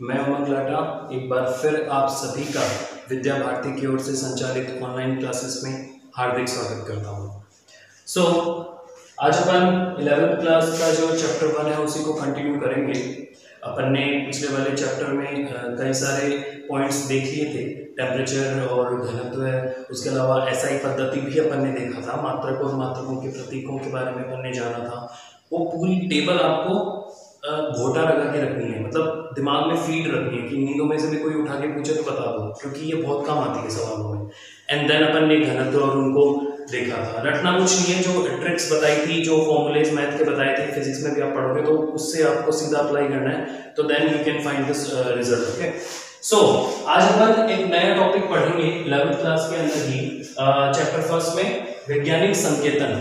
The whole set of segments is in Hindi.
मैं उमंग लाटा एक बार फिर आप सभी का विद्या भारती की ओर से संचालित ऑनलाइन क्लासेस में हार्दिक स्वागत करता हूँ। आज अपन 11th क्लास का जो चैप्टर 1 है उसी को कंटिन्यू करेंगे। अपन ने पिछले वाले चैप्टर में कई सारे पॉइंट्स देख लिए थे, टेम्परेचर और घनत्व है, उसके अलावा एसआई पद्धति भी अपन ने देखा था, मात्रक और मात्रकों के प्रतीकों के बारे में अपन ने जाना था। वो पूरी टेबल आपको घोटा लगा के रखनी है, मतलब दिमाग में फीड रखनी है कि नींदों में से भी कोई उठा के पूछे तो बता दो, क्योंकि ये बहुत काम आती है सवालों में। एंड देन अपन ने घनत्व और उनको देखा था। रटना कुछ नहीं है, जो ट्रिक्स बताई थी, जो फॉर्मूलेज मैथ के बताए थे, फिजिक्स में भी आप पढ़ोगे तो उससे आपको सीधा अप्लाई करना है, तो then you can find this result. Okay, so आज अपन एक नया टॉपिक पढ़ेंगे 11th क्लास के अंदर ही, चैप्टर 1 में वैज्ञानिक संकेतन।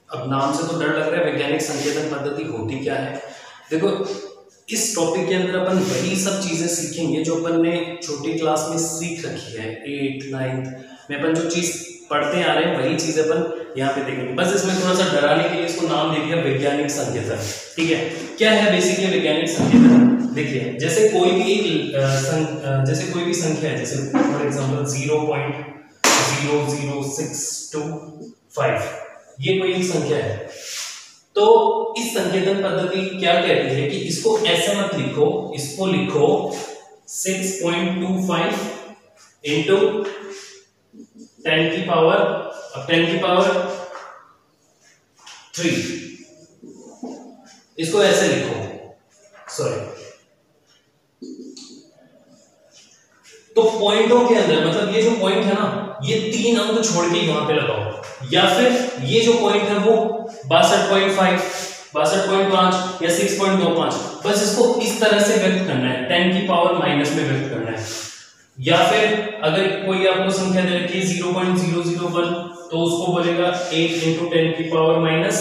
अब नाम से तो डर लग रहा है, वैज्ञानिक संकेतन पद्धति होती क्या है। देखो, इस टॉपिक के अंदर अपन वही सब चीजें सीखेंगे जो अपन ने छोटी क्लास में सीख रखी है। 8th 9th में अपन जो चीज पढ़ते आ रहे हैं वही चीज अपन यहाँ पे देखेंगे। बस इसमें थोड़ा सा डराने के लिए इसको नाम दे दिया वैज्ञानिक संकेतन। ठीक है, क्या है बेसिकली वैज्ञानिक संकेतन? देखिए, जैसे कोई भी संख्या है, जैसे फॉर एग्जांपल 0.00625, ये कोई एक संख्या है, तो इस संकेतन पद्धति क्या कहती है कि इसको ऐसे मत लिखो, इसको लिखो 6.25 इंटू 10 की पावर 3, इसको ऐसे लिखो। सॉरी, तो पॉइंटों के अंदर, मतलब ये जो पॉइंट है ना, ये 3 अंक छोड़ के यहां पे लगाओ, या फिर ये जो पॉइंट है वो 62.5, 62.5 या 6.25, बस इसको इस तरह से व्यक्त करना है, 10 की पावर माइनस में व्यक्त करना है। या फिर अगर कोई आपको संख्या दे रखी है 0.001, तो उसको बोलेगा 8 इंटू 10 की पावर माइनस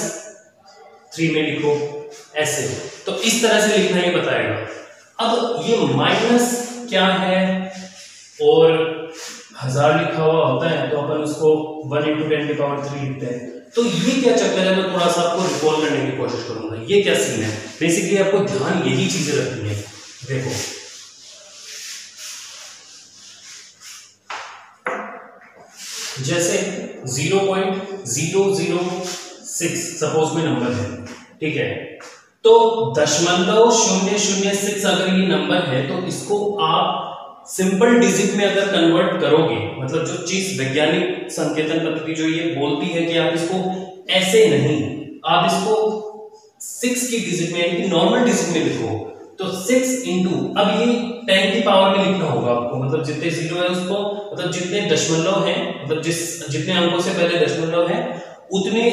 3 में लिखो, ऐसे। तो इस तरह से लिखना ही बताएगा। अब ये माइनस क्या है और 1000 लिखा हुआ होता है, तो अपन उसको 1 इंटू 10 की पावर 3 लिखते हैं। तो ये क्या चक्कर है, मैं थोड़ा सा आपको रिकॉल करने की कोशिश करूंगा। ये क्या सीन है, बेसिकली आपको ध्यान यही चीजें रखनी है। देखो, जैसे 0.006 सपोज में नंबर है, ठीक है, तो 0.006 अगर ये नंबर है, तो इसको आप सिंपल डिजिट में अगर कन्वर्ट करोगे, मतलब जो चीज वैज्ञानिक संकेतन पद्धति जो ये बोलती है कि आप इसको ऐसे नहीं, आप इसको 6 की डिजिट में, यानी कि नॉर्मल डिजिट में लिखो, तो 6 इंटू, अब ये 10 की पावर में लिखना होगा आपको, मतलब जितने जीरो है उसको, मतलब जितने दशमलव हैं, मतलब जितने अंकों से पहले दशमलव है उतने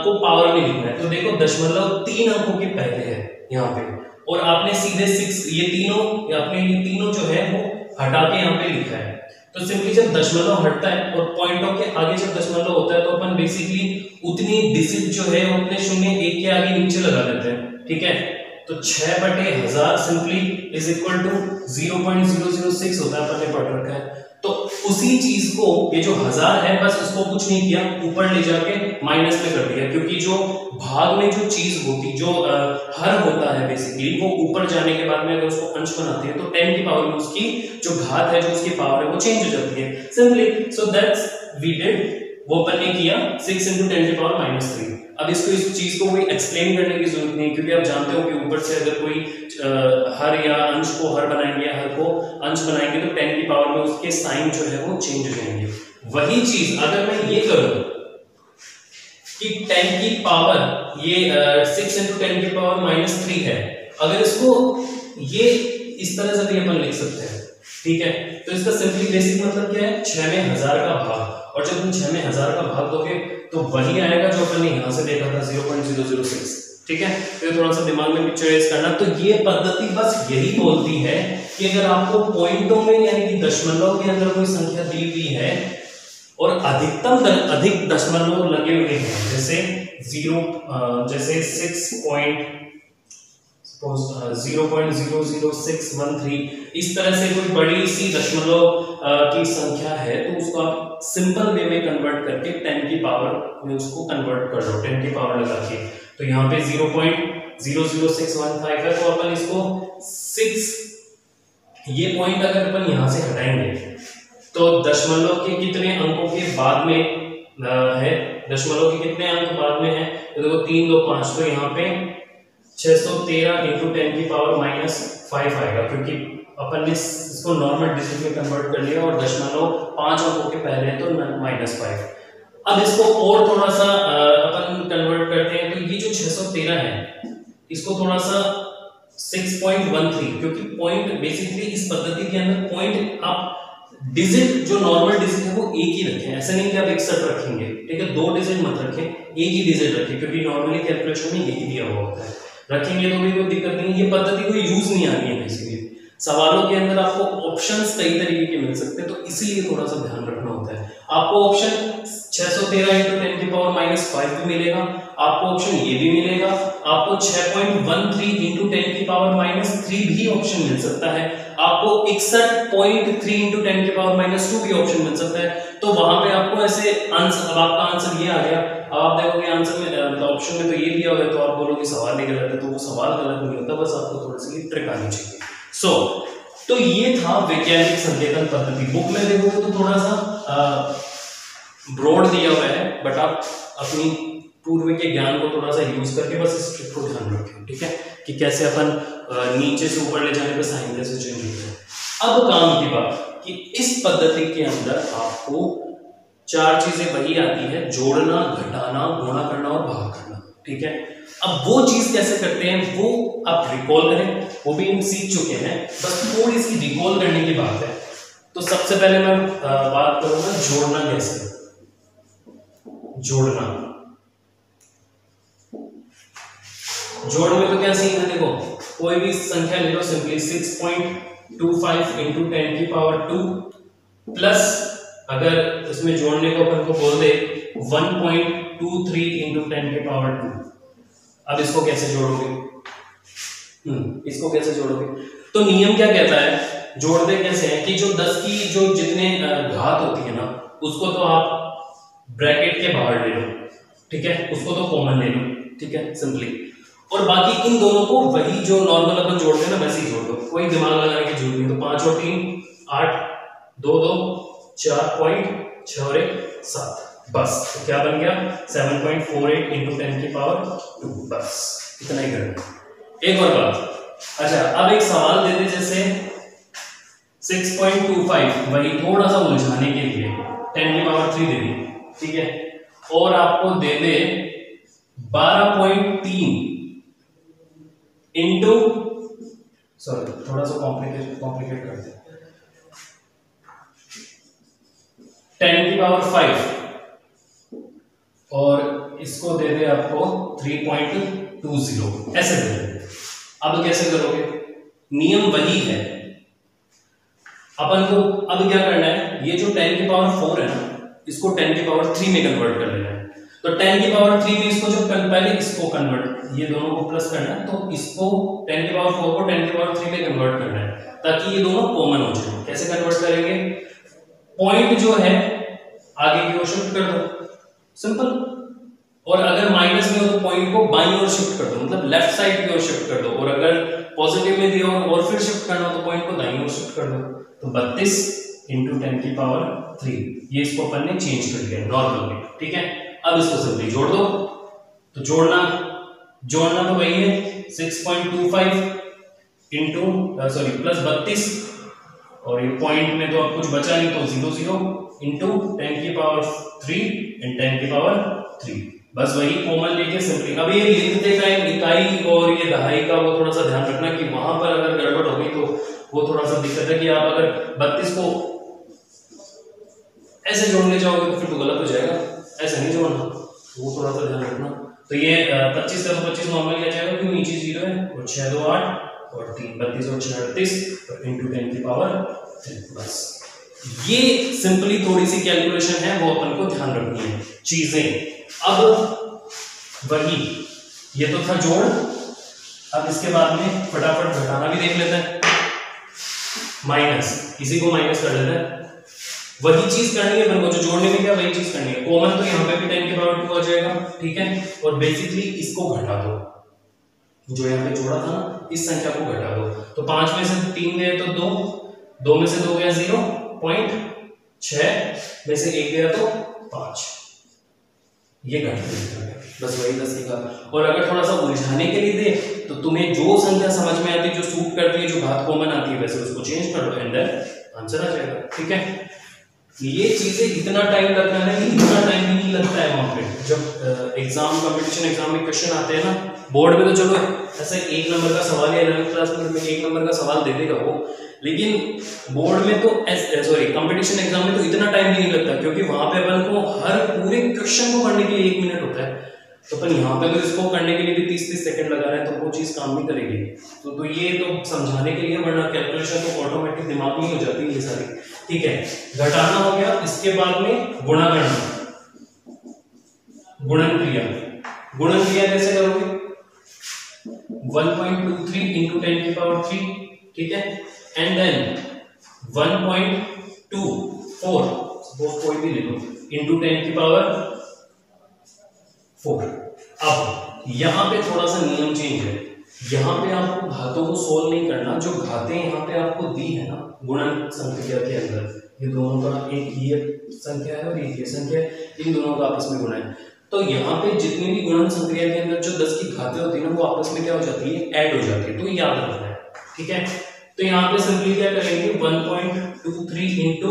को पावर में लिखना है। तो देखो, दशमलव 3 अंकों के पहले है यहाँ पे, और आपने सीधे 6, ये तीनों जो है वो हटा के यहाँ पे लिखा है। तो सिंपली जब दशमलव हटता है और पॉइंटों के आगे जब दशमलव होता है, तो अपन बेसिकली उतनी डिजिट जो है उतने शून्य एक के आगे नीचे लगा देते हैं। ठीक है, तो 6/1000 सिंपली इज इक्वल टू 0.006 होता है, अपन ने पढ़ रखा है। तो उसी चीज को, ये जो 1000 है, बस उसको कुछ नहीं किया, ऊपर ले जाके माइनस में कर दिया, क्योंकि जो भाग में जो चीज होती, जो हर होता है बेसिकली, वो ऊपर जाने के बाद में अगर उसको अंश बनाते हैं, तो 10 की पावर में उसकी जो घात है, जो उसकी पावर है, वो चेंज हो जाती है simply. So that's we did, वो अपन ने किया 6 इंटू 10 की पावर माइनस 3। अब इसको, इस चीज को कोई एक्सप्लेन करने की जरूरत नहीं, क्योंकि आप जानते हो कि ऊपर से अगर कोई हर या अंश को हर बनाएंगे, हर को अंश बनाएंगे, तो 10 की पावर में उसके साइन जो है वो चेंज हो जाएंगे। वही चीज अगर मैं ये करूं कि 10 की पावर, ये 6 इंटू 10 की पावर माइनस 3 है, अगर इसको ये इस तरह से भी अपन लिख सकते हैं। ठीक है, तो इसका सिंपली बेसिक मतलब क्या है, 6 में 1000 का भाग, और जब तुम 6 में 1000 का भाग दोगे तो वही आएगा जो अपन ने यहां से देखा था 0.006। ठीक है, तो थोड़ा सा दिमाग में पिक्चराइज करना। तो ये पद्धति बस यही बोलती है कि अगर आपको पॉइंटों में, यानी कि दशमलव के अंदर कोई संख्या दी हुई है और अधिक दशमलव लगे हुए हैं, जैसे 0.00613, इस तरह से कोई बड़ी सी दशमलव की संख्या है, तो उसको आप सिंपल वे में कन्वर्ट करके 10 की पावर में उसको कन्वर्ट कर दो, 10 की पावर लगा के। तो यहाँ पे 0.00615 है, तो अपन इसको 6 ये पॉइंट अगर अपन यहां से हटाएंगे तो दशमलव के कितने अंकों के बाद में है, दशमलव के कितने अंक बाद में है, तो देखो 3 2 5, तो यहाँ पे 613 इंटू 10 की पावर -5 आएगा, क्योंकि अपन ने इसको नॉर्मल डिजिट में कन्वर्ट कर लिया और दशमलव 5 अंकों के पहले है तो -5। अब इसको और थोड़ा सा अपन कन्वर्ट करते हैं, तो ये जो 613 है इसको थोड़ा सा 6.13, क्योंकि पॉइंट बेसिकली इस पद्धति के अंदर पॉइंट आप डिजिट जो नॉर्मल डिजिट है वो एक ही रखें, ऐसा नहीं कि आप 61 रखेंगे, ठीक है, 2 डिजिट मत रखें, एक ही डिजिट रखें, क्योंकि नॉर्मली कैलकुलेशन में एक ही दिया हुआ होता है, रखेंगे तो भी कोई दिक्कत नहीं है। ये पद्धति कोई यूज नहीं आनी है, बेसिकली सवालों के अंदर आपको ऑप्शंस कई तरीके के मिल सकते हैं, तो इसीलिए थोड़ा सा ध्यान रखना होता है। आपको ऑप्शन 613 इंटू 10 की पावर -5 भी मिलेगा, आपको ऑप्शन ये भी मिलेगा, आपको 6.13 इंटू 10 की पावर -3 भी ऑप्शन मिल सकता है, आपको 61.3 इंटू 10 की पावर -2 भी ऑप्शन मिल सकता है। तो वहां पे आपको ऐसे आंसर, अब आपका आंसर ये आ गया, अब आप देखोगे आंसर में मतलब ऑप्शन में तो ये दिया हुआ है, तो आप बोलोगे सवाल ही गलत है, तो वो सवाल गलत नहीं होता, बस आपको थोड़ी सी ट्रिक आनी चाहिए। तो ये था वैज्ञानिक संकेतन पद्धति। बुक में देखोगे तो थोड़ा सा ब्रॉड दिया हुआ है, बट आप अपनी पूर्व के ज्ञान को थोड़ा सा यूज करके बस इस ट्रिक को ध्यान रखें, ठीक है, कि कैसे अपन नीचे से ऊपर ले जाने पे साइन कैसे चेंज होता है। अब काम की बात कि इस पद्धति के अंदर आपको 4 चीजें वही आती है, जोड़ना, घटाना, गुणा करना और भाग करना, ठीक है। अब वो चीज कैसे करते हैं वो आप रिकॉल करें, वो भी हम सीख चुके हैं, बस थोड़ी सी रिकॉल करने की बात है। तो सबसे पहले मैं बात करूंगा जोड़ना कैसे। जोड़ना, जोड़ में तो क्या सीन है, देखो कोई भी संख्या ले लो, सिंपली 6.25 इंटू 10 की पावर 2 प्लस, अगर इसमें जोड़ने को अपन को बोल दे 1.23 इंटू 10 की पावर 2। अब इसको कैसे जोड़ोगे, इसको कैसे जोड़ोगे, तो नियम क्या कहता है, जोड़ते कैसे हैं कि जो 10 की जो जितने घात होती है ना, उसको तो आप ब्रैकेट के बाहर ले लो, ठीक है, उसको तो कॉमन ले लो, ठीक है, सिंपली, और बाकी इन दोनों को वही जो नॉर्मल अपन जोड़ते हैं ना वैसे ही जोड़ दो, कोई दिमाग लगाने की जरूरत नहीं। तो 5 और 3 8, 2 2 4.6 और 1 7, बस तो क्या बन गया 7.48 इंटू 10 की पावर 2, बस इतना ही करना। एक और बात, अच्छा अब एक सवाल देते जैसे 6.25, वही थोड़ा सा उलझाने के लिए 10 की पावर 3 दे दी, ठीक है, और आपको दे दे 12.3 इंटू, सॉरी थोड़ा सा कॉम्प्लिकेट करते हैं, 10 की पावर 5 और इसको दे दे आपको 3.20, ऐसे दे दे। अब कैसे करोगे, नियम वही है, अपन को अब क्या करना है, ये जो 10 की पावर 4 है ना, इसको 10 की पावर 3 में कन्वर्ट कर लेना है। तो 10 की पावर 3 में इसको जो पहले इसको कन्वर्ट, ये दोनों को प्लस करना है, तो इसको 10 की पावर 4 को 10 की पावर 3 में कन्वर्ट करना है, ताकि ये दोनों कॉमन हो जाए। कैसे कन्वर्ट करेंगे, पॉइंट जो है आगे की ओर शिफ्ट कर दो, सिंपल, और अगर माइनस में हो तो पॉइंट को बाईं ओर शिफ्ट कर दो, मतलब लेफ्ट साइड की ओर शिफ्ट कर दो, और अगर पॉजिटिव में दिया हो और फिर शिफ्ट करना हो तो पॉइंट को दाईं ओर शिफ्ट कर दो। तो 32 इंटू 10 की पावर 3, ये इसको अपन ने चेंज कर दिया नॉर्मल में, ठीक है। अब इसको सिंपली जोड़ दो, तो जोड़ना तो वही है 6.25 इंटू सॉरी प्लस 32, और ये पॉइंट में तो अब कुछ बचा नहीं, तो 0 0 इंटू 10 की पावर 3 एंड 10 की पावर 3, बस वही कॉमन लेके सिंपली। अब ये लिखते टाइम इकाई और ये दहाई का वो थोड़ा सा ध्यान रखना कि वहां पर अगर गड़बड़ हो गई तो वो थोड़ा सा दिक्कत है, कि आप अगर 32 को ऐसे जोड़ने जाओगे तो फिर तो गलत हो जाएगा, ऐसे नहीं जोड़ना, वो थोड़ा सा ध्यान रखना। तो ये 25 का 25 नॉर्मल आ जाएगा क्योंकि नीचे 0 है, और 6 2 8 और 3 32 और 6 38 और इंटू 10 की पावर 3, बस ये सिंपली थोड़ी सी कैलकुलेशन है, वो अपन को ध्यान रखनी है चीजें। अब वही, ये तो था जोड़, अब इसके बाद में फटाफट घटाना भी देख लेते हैं, माइनस, इसी को माइनस कर लेते हैं, वही चीज करनी है अपन को जो जोड़ने में क्या वही चीज करनी है। कॉमन तो यहाँ पे भी 10 की पावर 2 आ जाएगा, ठीक है, और बेसिकली इसको घटा दो, जो यहाँ पे जोड़ा था ना, इस संख्या को घटा दो। तो 5 में से 3 गए तो 2, 2 में से 2 गया 0.6 में से 1 गया तो 5, ये घट गया। बस वही 10 लिखा। और अगर थोड़ा सा उलझाने के लिए दे तो तुम्हें जो संख्या समझ में आती है, जो सूट करती है, जो घात कॉमन आती है, वैसे उसको चेंज कर लो एंड देन आंसर आ जाएगा। ठीक है, ये चीजें इतना टाइम लगता है ना, इतना टाइम भी नहीं लगता है वहां पे। जब एग्जाम, कंपटीशन एग्जाम में क्वेश्चन आते हैं ना बोर्ड में, तो चलो ऐसे 1 नंबर का सवाल या 11th क्लास में 1 नंबर का सवाल दे देगा वो, लेकिन बोर्ड में तो सॉरी कंपटीशन एग्जाम में तो इतना टाइम भी नहीं लगता, क्योंकि वहां पे अपन को हर पूरे क्वेश्चन को पढ़ने के लिए 1 मिनट होता है। तो अपन यहाँ पे तो इसको करने के लिए भी 30-30 सेकंड लगा रहे हैं, तो वो चीज काम नहीं करेगी। तो ये तो समझाने के लिए, वरना कैलकुलेशन तो ऑटोमेटिक दिमाग में ही हो जाती है ये सारी। ठीक है, घटाना हो गया, इसके बाद में गुणा करना, गुणन क्रिया। गुणन क्रिया कैसे करोगे? 1.23 into 10 की पावर 3, ठीक है, एंड देन 1.24 सपोज कोई भी ले लो into 10 की पावर 4। अब यहां पे थोड़ा सा नियम चेंज है, यहां पे आपको घातों को सोल्व नहीं करना। जो घातें यहां पे आपको दी है ना गुणन संख्या के अंदर, ये दोनों का, एक ये संख्या है और एक ये संख्या है, इन दोनों का आपस में गुणा है। तो यहाँ पे जितनी भी गुणन संक्रिया के अंदर जो 10 की घातें होती है ना, वो आपस में क्या हो जाती है? ऐड हो जाती है। तो याद रखना है, ठीक है। तो यहाँ पे सिंपली क्या करेंगे, 1.23 इंटू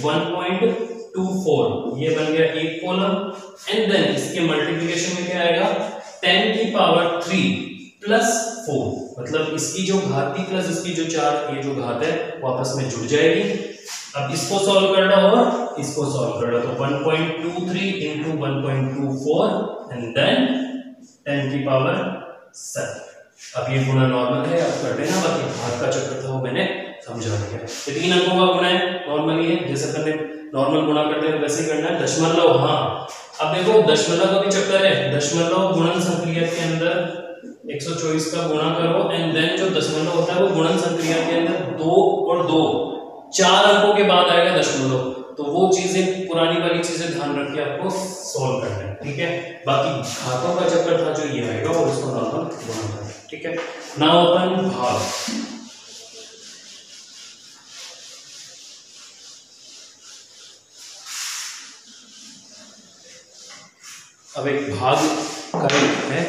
1.24, ये बन गया एक कॉलम, एंड देन इसके मल्टीप्लिकेशन में क्या आएगा? 10 की पावर 3 प्लस 4, मतलब इसकी जो घात थी प्लस इसकी जो 4, ये जो घात है वो आपस में जुड़ जाएगी। अब इसको सॉल्व करना और इसको सॉल्व करना, तो 1.23 इंटू 1.24 एंड देन 10 की पावर 7। अब ये गुणा नॉर्मल है, आप कर देना, बाकी भाग का चक्कर था वो मैंने समझा दिया। ये 3 अंकों का गुणा है, नॉर्मली है, जैसे करने नॉर्मल गुणा करते हैं वैसे ही करना है। दशमलव, हाँ अब देखो दशमलव का भी चक्कर है। दशमलव गुणन संक्रिया के अंदर 124 का गुणा करो एंड देन जो दशमलव होता है वो गुणन संक्रिया के अंदर 2 और 2 4 अंकों के बाद आएगा दशमलव। तो वो चीजें, पुरानी वाली चीजें ध्यान रख के आपको सॉल्व करना है, ठीक है। बाकी घातों का चक्कर था जो ये आएगा और उसको नॉर्मल गुणा करना है, ठीक है। नाउ अपन भाग, अब एक भाग करना है,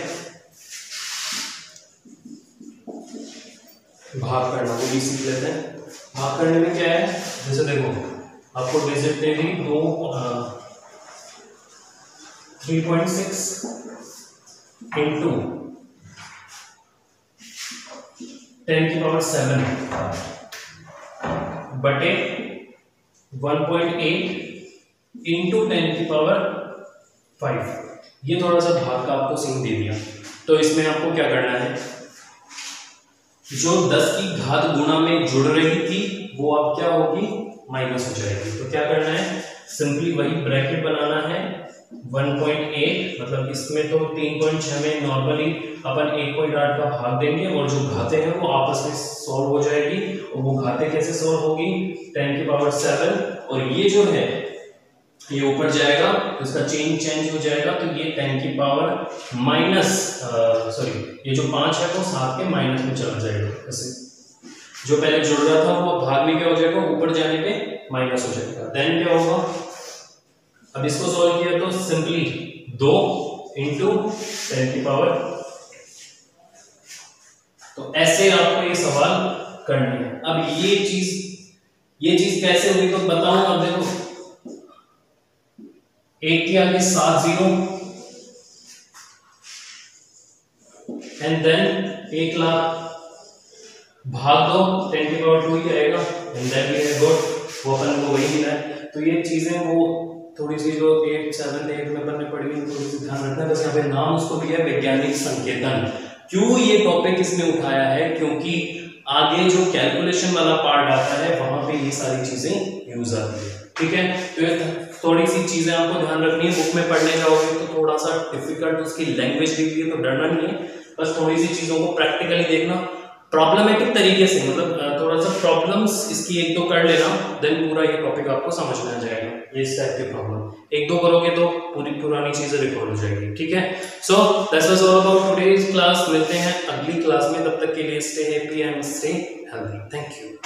भाग करना वो भी सीख लेते हैं। भाग करने में क्या है, जैसे देखो आपको डिजिट दे दी 3.6 इंटू 10 की पावर 7 बटे 1.8 इंटू 10 की पावर 5। ये थोड़ा सा भाग का आपको सीन दे दिया। तो इसमें आपको क्या करना है, जो 10 की घात गुणा में जुड़ रही थी वो अब क्या होगी, माइनस हो जाएगी। तो क्या करना है, सिंपली वही ब्रैकेट बनाना है। 1.8 मतलब इसमें तो 3.6 में नॉर्मली अपन 1.8 का भाग देंगे और जो घातें हैं वो आपस में सॉल्व हो जाएगी। और वो घातें कैसे सॉल्व होगी, 10 की पावर 7 और ये जो है ये ऊपर जाएगा तो इसका चेंज हो जाएगा। तो ये 10 की पावर माइनस ये जो 5 है वो 7 के माइनस में चला जाएगा। ऐसे जो पहले जुड़ रहा था वो भाग में क्या हो जाएगा, ऊपर जाने पे माइनस हो जाएगा। देन क्या होगा, अब इसको सॉल्व किया तो सिंपली 2 इंटू 10 की पावर। तो ऐसे आपको ये सवाल करनी है। अब ये चीज कैसे हुई तो बताऊं। अब देखो 1 के आगे 7 0 एंड देन 1 लाख भाग दो 10 की पावर 2 ही आएगा and then we have got, वो अपन को वही मिला है। तो ये चीजें वो थोड़ी सी जो 8, 7, 8 में अपन ने पढ़ी थोड़ी सी ध्यान रखना है। बस यहाँ पे नाम उसको दिया है वैज्ञानिक संकेतन। क्यों ये टॉपिक इसमें उठाया है, क्योंकि आगे जो कैलकुलेशन वाला पार्ट आता है वहां पे ये सारी चीजें यूज आती है, ठीक है। तो थोड़ी सी चीजें आपको ध्यान रखनी है। बुक में पढ़ने जाओगे तो थोड़ा सा डिफिकल्ट उसकी लैंग्वेज दी हुई है तो डरना नहीं है, बस थोड़ी सी चीजों को प्रैक्टिकली देखना। प्रॉब्लमेटिक तरीके से, मतलब थोड़ा सा प्रॉब्लम्स इसकी एक दो कर लेना, देन पूरा ये टॉपिक आपको समझ में आ जाएगा। ये इस टाइप की प्रॉब्लम एक दो करोगे तो पूरी पुरानी चीजें रिकॉर्ड हो जाएगी, ठीक है। So that's was all about today's class. मिलते हैं अगली क्लास में, तब तक के लिए stay happy and stay healthy. Thank you.